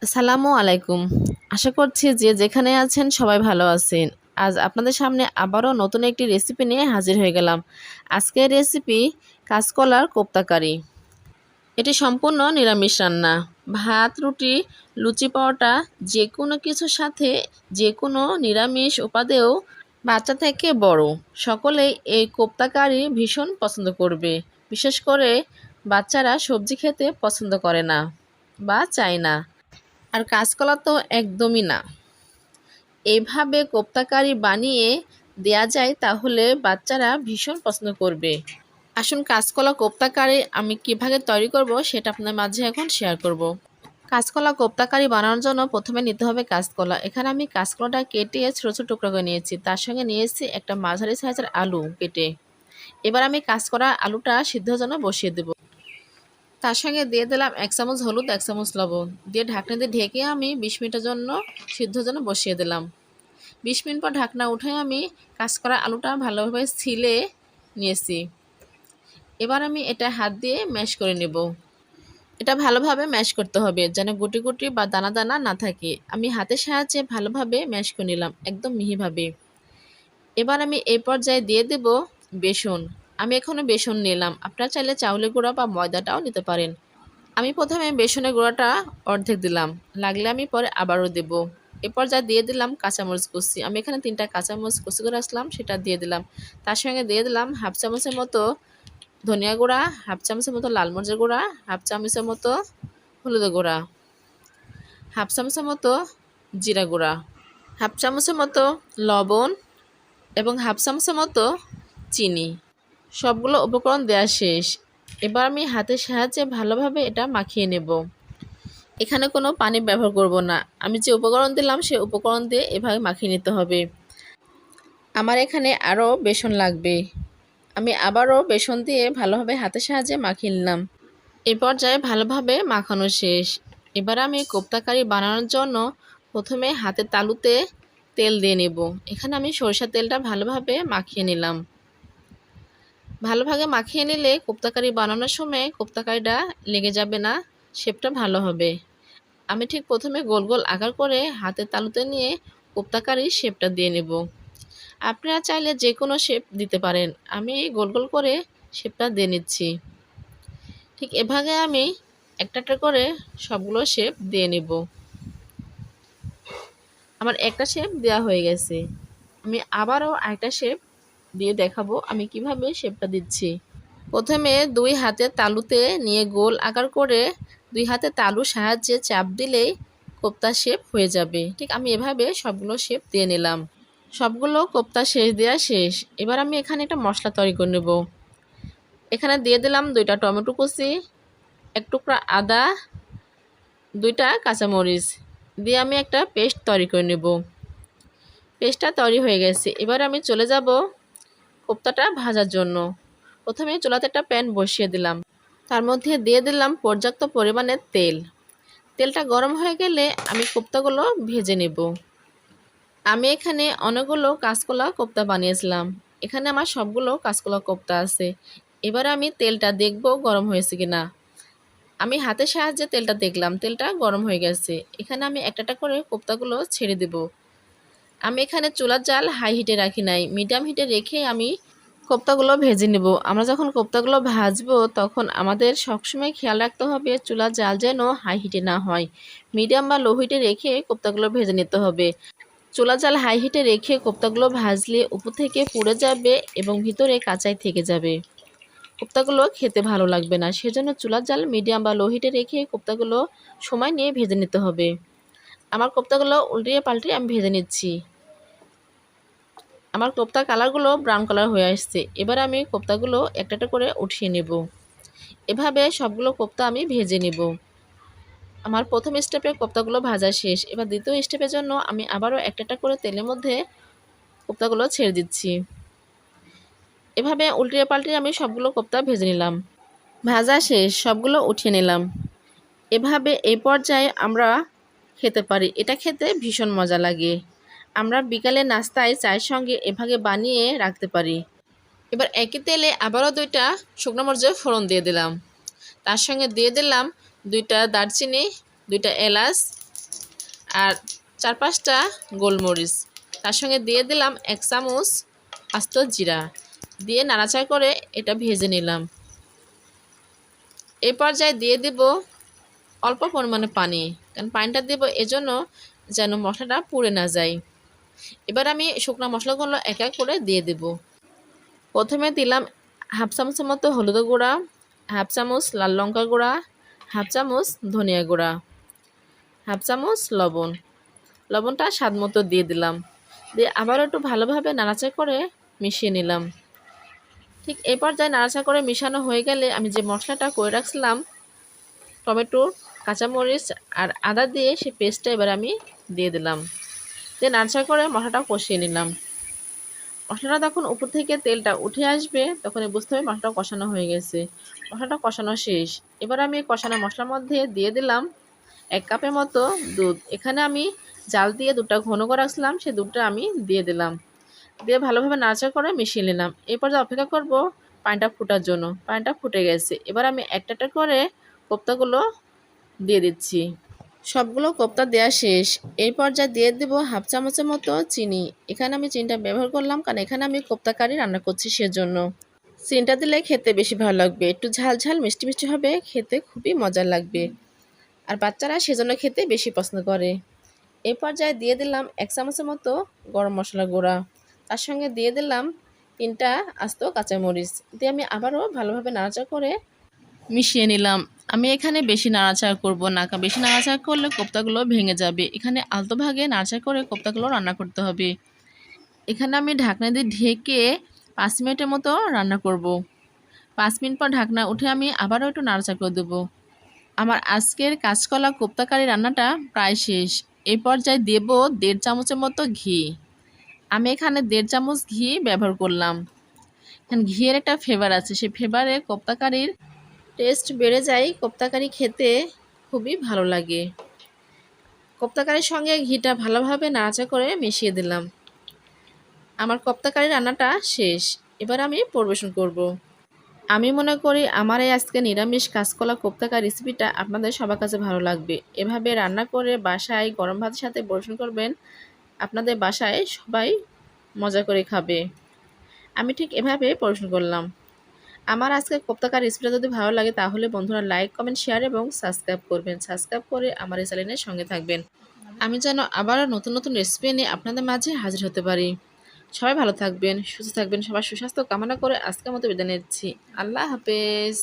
আসসালামু আলাইকুম। আশা করছি যে যেখানে আছেন সবাই ভালো আছেন। আজ আপনাদের সামনে আবারও নতুন একটি রেসিপি নিয়ে হাজির হয়ে গেলাম। আজকের রেসিপি কাঁচকলার কোপ্তা কারি। এটি সম্পূর্ণ নিরামিষ রান্না। ভাত, রুটি, লুচি, পরোটা যেকোনো কিছুর সাথে যেকোনো নিরামিষ উপাদেয় বাচ্চা থেকে বড় সকলেই এই কোপ্তা কারি ভীষণ পছন্দ করবে। বিশেষ করে বাচ্চারা সবজি খেতে পছন্দ করে না বা চায় না। আর কাঁচকলা তো একদমই না। এইভাবে কোপ্তা কারি বানিয়ে দেয়া যায় তাহলে বাচ্চারা ভীষণ পছন্দ করবে। আসুন কাঁচকলা কোপ্তা কারি আমি কীভাবে তৈরি করব সেটা আপনার মাঝে এখন শেয়ার করব। কাঁচকলা কোপ্তা কারি বানানোর জন্য প্রথমে নিতে হবে কাঁচকলা। এখানে আমি কাঁচকলাটা কেটে ছোটো ছোটো টুকরো করে নিয়েছি। তার সঙ্গে নিয়েছি একটা মাঝারি সাইজের আলু কেটে। এবার আমি কাঁচকলা আলুটা সিদ্ধর জন্য বসিয়ে দেব। তার সঙ্গে দিয়ে দিলাম 1 চামচ হলুদ, 1 চামচ লবণ দিয়ে ঢাকনা দিয়ে ঢেকে আমি 20 মিনিটের জন্য সিদ্ধর জন্য বসিয়ে দিলাম। 20 মিনিট পর ঢাকনা উঠে আমি কাঁচকলা আলুটা ভালোভাবে ছিলে নিয়েছি। এবার আমি এটা হাত দিয়ে ম্যাশ করে নেব। এটা ভালোভাবে ম্যাশ করতে হবে যেন গুটি গুটি বা দানা দানা না থাকে। আমি হাতের সাহায্যে ভালোভাবে ম্যাশ করে নিলাম একদম মিহিভাবে। এবার আমি এই পর্যায়ে দিয়ে দেব বেসন। আমি এখানে বেসন নিলাম। আপনারা চাইলে চাউলের গুঁড়া বা ময়দাটাও নিতে পারেন। আমি প্রথমে বেসনের গুঁড়াটা অর্ধেক দিলাম, লাগলে আমি পরে আবারও দেব। এরপর যা দিয়ে দিলাম কাঁচামরিচ কুচি। আমি এখানে 3টা কাঁচামরিচ কুচি করে আসলাম সেটা দিয়ে দিলাম। তার সঙ্গে দিয়ে দিলাম হাফ চামচের মতো ধনিয়া গুঁড়া, হাফ চামচের মতো লাল মরিচের গুঁড়া, হাফ চামচের মতো হলুদের গুঁড়া, হাফ চামচের মতো জিরা গুঁড়া, হাফ চামচের মতো লবণ এবং হাফ চামচের মতো চিনি। সবগুলো উপকরণ দেওয়া শেষ। এবার আমি হাতের সাহায্যে ভালোভাবে এটা মাখিয়ে নেব। এখানে কোনো পানি ব্যবহার করব না। আমি যে উপকরণ দিলাম সেই উপকরণ দিয়ে এভাবে মাখিয়ে নিতে হবে। আমার এখানে আরও বেসন লাগবে। আমি আবারও বেসন দিয়ে ভালোভাবে হাতের সাহায্যে মাখিয়ে নিলাম। এই পর্যায়ে ভালোভাবে মাখানো শেষ। এবার আমি কোপ্তা কারি বানানোর জন্য প্রথমে হাতের তালুতে তেল দিয়ে নেব। এখানে আমি সরিষার তেলটা ভালোভাবে মাখিয়ে নিলাম। ভালোভাবে মাখিয়ে নিলে কোপ্তা কারি বানানোর সময় কোপ্তা কারিটা লেগে যাবে না, শেপটা ভালো হবে। আমি ঠিক প্রথমে গোল গোল আকার করে হাতের তালুতে নিয়ে কোপ্তা কারির শেপটা দিয়ে নেব। আপনারা চাইলে যে কোনো শেপ দিতে পারেন। আমি গোল গোল করে শেপটা দিয়ে নিচ্ছি। ঠিক এভাবে আমি একটা একটা করে সবগুলো শেপ দিয়ে নেব। আমার একটা শেপ দেওয়া হয়ে গেছে। আমি আবারও আরেকটা শেপ দিয়ে দেখাবো আমি কিভাবে শেপটা দিচ্ছি। প্রথমে 2 হাতের তালুতে নিয়ে গোল আকার করে 2 হাতের তালুর সাহায্যে চাপ দিলেই কোপ্তা শেপ হয়ে যাবে। ঠিক আমি এভাবে সবগুলো শেপ দিয়ে নিলাম। সবগুলো কোপ্তা শেষ দেওয়া শেষ। এবার আমি এখানে একটা মশলা তৈরি করে নেব। এখানে দিয়ে দিলাম 2টা টমেটো কুচি, 1 টুকরা আদা, 2টা কাঁচামরিচ দিয়ে আমি একটা পেস্ট তৈরি করে নেব। পেস্টটা তৈরি হয়ে গেছে। এবার আমি চলে যাব কোপ্তাটা ভাজার জন্য। প্রথমে চুলাতে একটা প্যান বসিয়ে দিলাম। তার মধ্যে দিয়ে দিলাম পর্যাপ্ত পরিমাণের তেল। তেলটা গরম হয়ে গেলে আমি কোপ্তাগুলো ভেজে নেব। আমি এখানে অনেকগুলো কাঁচকলা কোপ্তা বানিয়েছিলাম। এখানে আমার সবগুলো কাঁচকলা কোপ্তা আছে। এবার আমি তেলটা দেখব গরম হয়েছে কিনা। আমি হাতের সাহায্যে তেলটা দেখলাম, তেলটা গরম হয়ে গেছে। এখানে আমি একটা একটা করে কোপ্তাগুলো ছেড়ে দেব। আমি এখানে চুলার জাল হাই হিটে রাখি নাই, মিডিয়াম হিটে রেখে আমি কোপ্তাগুলো ভেজে নেব। আমরা যখন কোপ্তাগুলো ভাজবো তখন আমাদের সবসময় খেয়াল রাখতে হবে চুলার জাল যেন হাই হিটে না হয়। মিডিয়াম বা লো হিটে রেখে কোপ্তাগুলো ভেজে নিতে হবে। চুলার জাল হাই হিটে রেখে কোপ্তাগুলো ভাজলে উপর থেকে পুড়ে যাবে এবং ভিতরে কাঁচাই থেকে যাবে। কোপ্তাগুলো খেতে ভালো লাগবে না। সেজন্য চুলার জাল মিডিয়াম বা লো হিটে রেখে কোপ্তাগুলো সময় নিয়ে ভেজে নিতে হবে। আমার কোপ্তাগুলো উল্টিয়ে পাল্টিয়ে আমি ভেজে নিচ্ছি। আমার কোপ্তার কালারগুলো ব্রাউন কালার হয়ে আসছে। এবার আমি কোপ্তাগুলো একটা একটা করে উঠিয়ে নেব। এভাবে সবগুলো কোপ্তা আমি ভেজে নেব। আমার প্রথম স্টেপে কোপ্তাগুলো ভাজা শেষ। এবার দ্বিতীয় স্টেপের জন্য আমি আবারও একটা একটা করে তেলের মধ্যে কোপ্তাগুলো ছেড়ে দিচ্ছি। এভাবে উল্টিয়ে পাল্টিয়ে আমি সবগুলো কোপ্তা ভেজে নিলাম। ভাজা শেষ, সবগুলো উঠিয়ে নিলাম। এভাবে এই পর্যায়ে আমরা খেতে পারি। এটা খেতে ভীষণ মজা লাগে। আমরা বিকালে নাস্তায় চায়ের সঙ্গে এভাবে বানিয়ে রাখতে পারি। এবার একই তেলে আবারও 2টা শুকনো মরিচের ফোড়ন দিয়ে দিলাম। তার সঙ্গে দিয়ে দিলাম 2টা দারচিনি, 2টা এলাচ, আর 4-5টা গোলমরিচ। তার সঙ্গে দিয়ে দিলাম 1 চামচ আস্ত জিরা, দিয়ে নাড়াচাড়া করে এটা ভেজে নিলাম। এই পর্যায়ে দিয়ে দেব অল্প পরিমাণে পানি, কারণ পানিটা দেব এজন্য যেন মশলাটা পুড়ে না যায়। এবার আমি শুকনো মশলাগুলো এক এক করে দিয়ে দেব। প্রথমে দিলাম হাফ চামচের মতো হলুদ গুঁড়া, হাফ চামচ লাল লঙ্কা গুঁড়া, হাফ চামচ ধনিয়া গুঁড়া, হাফ চামচ লবণ। লবণটা স্বাদ মতো দিয়ে দিলাম, দিয়ে আবারও একটু ভালোভাবে নাড়াচাড়া করে মিশিয়ে নিলাম। ঠিক এই পর্যায়ে নাড়াচাড়া করে মিশানো হয়ে গেলে আমি যে মশলাটা করে রাখছিলাম টমেটো, কাঁচামরিচ আর আদা দিয়ে সেই পেস্টটা এবার আমি দিয়ে দিলাম, দিয়ে নাড়াচাড়া করে মশলাটা কষিয়ে নিলাম। মশলাটা যখন উপর থেকে তেলটা উঠে আসবে তখনই বুঝতে হবে মশলাটা কষানো হয়ে গেছে। মশলাটা কষানো শেষ। এবার আমি কষানো মশলার মধ্যে দিয়ে দিলাম 1 কাপের মতো দুধ। এখানে আমি জাল দিয়ে দুধটা ঘন করে রাখছিলাম, সেই দুধটা আমি দিয়ে দিলাম, দিয়ে ভালোভাবে নাড়াচাড়া করে মিশিয়ে নিলাম। এরপর যে অপেক্ষা করব পানিটা ফোটার জন্য। পানিটা ফুটে গেছে। এবার আমি একটা একটা করে কোপ্তাগুলো দিয়ে দিচ্ছি। সবগুলো কোপ্তা দেওয়া শেষ। এই পর্যায়ে দিয়ে দেব হাফ চামচের মতো চিনি। এখানে আমি চিনিটা ব্যবহার করলাম কারণ এখানে আমি কোপ্তা কারি রান্না করছি সেজন্য। চিনিটা দিলে খেতে বেশি ভালো লাগবে, একটু ঝাল ঝাল মিষ্টি মিষ্টি হবে, খেতে খুবই মজা লাগবে। আর বাচ্চারা সেজন্য খেতে বেশি পছন্দ করে। এই পর্যায়ে দিয়ে দিলাম 1 চামচের মতো গরম মশলা গুঁড়া, তার সঙ্গে দিয়ে দিলাম 3টা আস্ত কাঁচামরিচ, দিয়ে আমি আবারও ভালোভাবে নাড়াচাড়া করে মিশিয়ে নিলাম। আমি এখানে বেশি নাড়াচাড়া করব না, কারণ বেশি নাড়াচাড়া করলে কোপ্তাগুলো ভেঙে যাবে। এখানে আলতো ভাগে নাড়াচাড়া করে কোপ্তাগুলো রান্না করতে হবে। এখানে আমি ঢাকনা দিয়ে ঢেকে 5 মিনিটের মতো রান্না করব। 5 মিনিট পর ঢাকনা উঠে আমি আবারও একটু নাড়াচাড়া করে দেবো। আমার আজকের কাঁচকলা কোপ্তা কারি রান্নাটা প্রায় শেষ। এই পর্যায়ে দেব 1.5 চামচের মতো ঘি। আমি এখানে 1.5 চামচ ঘি ব্যবহার করলাম। এখানে ঘিয়ের একটা ফ্লেভার আছে, সেই ফ্লেভারে কোপ্তা কারির টেস্ট বেড়ে যায়, কোপ্তা কারি খেতে খুবই ভালো লাগে। কোপ্তা কারির সঙ্গে ঘিটা ভালোভাবে নাড়াচাড়া করে মিশিয়ে দিলাম। আমার কোপ্তা কারি রান্নাটা শেষ। এবার আমি পরিবেশন করব। আমি মনে করি আমার এই আজকে নিরামিষ কাঁচকলা কোপ্তা কারি রেসিপিটা আপনাদের সবার কাছে ভালো লাগবে। এভাবে রান্না করে বাসায় গরম ভাতের সাথে পরিবেশন করবেন, আপনাদের বাসায় সবাই মজা করে খাবে। আমি ঠিক এভাবে পরিবেশন করলাম। আমার আজকে কোপ্তা কারি রেসিপিটা যদি ভালো লাগে তাহলে বন্ধুরা লাইক, কমেন্ট, শেয়ার এবং সাবস্ক্রাইব করবেন। সাবস্ক্রাইব করে আমার এই চ্যানেলের সঙ্গে থাকবেন, আমি যেন আবারও নতুন নতুন রেসিপি নিয়ে আপনাদের মাঝে হাজির হতে পারি। সবাই ভালো থাকবেন, সুস্থ থাকবেন। সবার সুস্বাস্থ্য কামনা করে আজকের মতো বিদায় নিচ্ছি। আল্লাহ হাফেজ।